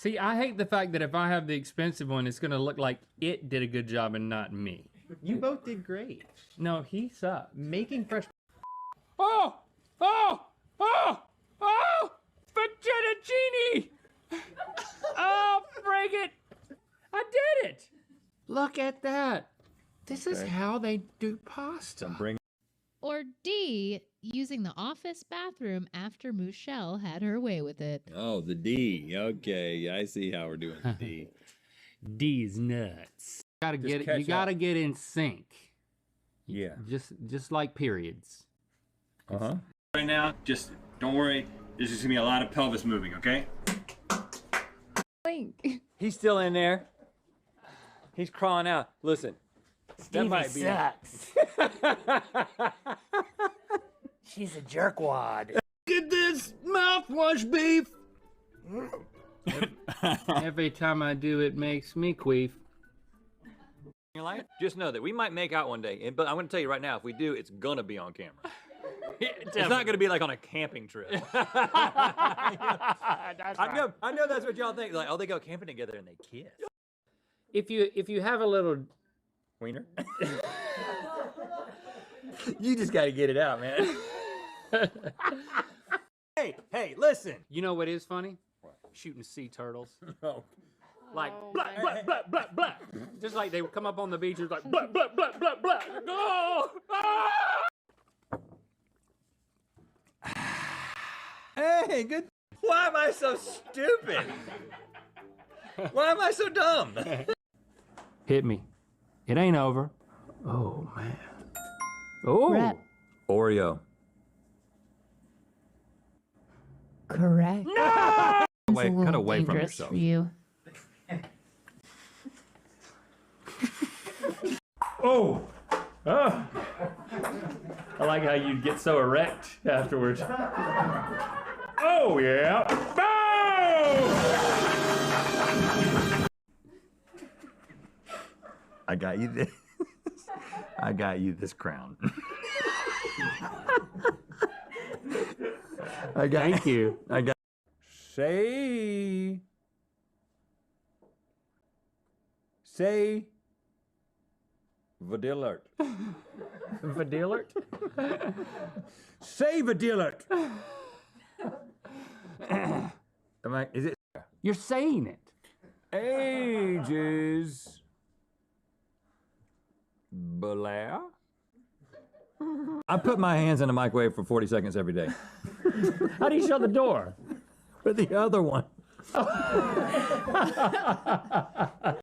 See, I hate the fact that if I have the expensive one, it's gonna look like it did a good job and not me. You both did great. No, he sucked. Making fresh. Oh! Oh! Oh! Oh! Fettuccine! Oh, break it! I did it! Look at that. This is how they do pasta. Or D, using the office bathroom after Michelle had her way with it. Oh, the D. Okay, I see how we're doing the D. D's nuts. Gotta Just get it. catch You gotta up. get in sync. Yeah. Just like periods. Uh-huh. Right now, just don't worry. There's just gonna be a lot of pelvis moving, okay? He's still in there. He's crawling out. Listen. That might be sucks. She's a jerkwad. Get this mouthwash beef. Every time I do, it makes me queef. your life. Just know that we might make out one day, but I'm going to tell you right now, if we do, it's going to be on camera. It's not going to be like on a camping trip. I know that's what y'all think. Like, oh, they go camping together and they kiss. If you have a little Wiener. You just got to get it out, man. Hey, listen. You know what is funny? What? Shooting sea turtles. Oh. Like blah blah blah blah blah. Just like they would come up on the beach, it's like blah blah blah blah blah. Oh! Ah! Hey, good. Why am I so stupid? Why am I so dumb? Hit me. It ain't over. Oh man. Oh. Rhett. Oreo. Correct. No! Cut away from Dangerous yourself. for you. Oh. Oh. I like how you get so erect afterwards. Oh yeah. Boom! I got you this. I got you this crown. Thank you. I got. Say. Vadillert. Vadillert? Say Vadillert. Is it? You're saying it. Ages. Belair? I put my hands in the microwave for 40 seconds every day. How do you shut the door? For the other one.